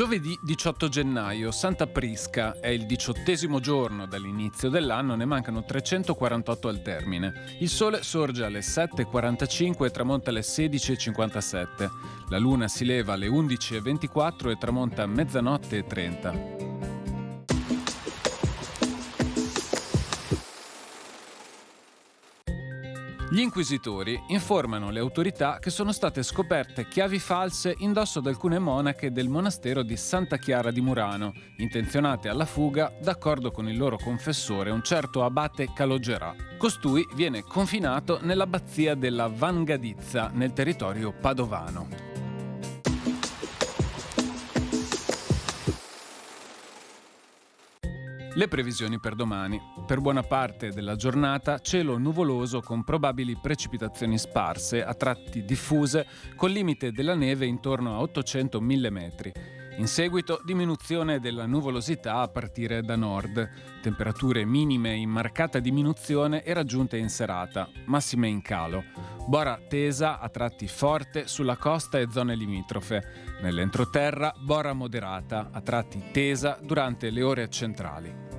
Giovedì 18 gennaio, Santa Prisca, è il 18° giorno dall'inizio dell'anno, ne mancano 348 al termine. Il sole sorge alle 7:45 e tramonta alle 16:57. La luna si leva alle 11:24 e tramonta a mezzanotte e 30. Gli inquisitori informano le autorità che sono state scoperte chiavi false indosso ad alcune monache del monastero di Santa Chiara di Murano, intenzionate alla fuga d'accordo con il loro confessore, un certo abate Calogero. Costui viene confinato nell'abbazia della Vangadizza, nel territorio padovano. Le previsioni per domani. Per buona parte della giornata cielo nuvoloso con probabili precipitazioni sparse, a tratti diffuse, col limite della neve intorno a 800-1000 metri. In seguito diminuzione della nuvolosità a partire da nord. Temperature minime in marcata diminuzione e raggiunte in serata, massime in calo. Bora tesa a tratti forte sulla costa e zone limitrofe. Nell'entroterra bora moderata, a tratti tesa durante le ore centrali.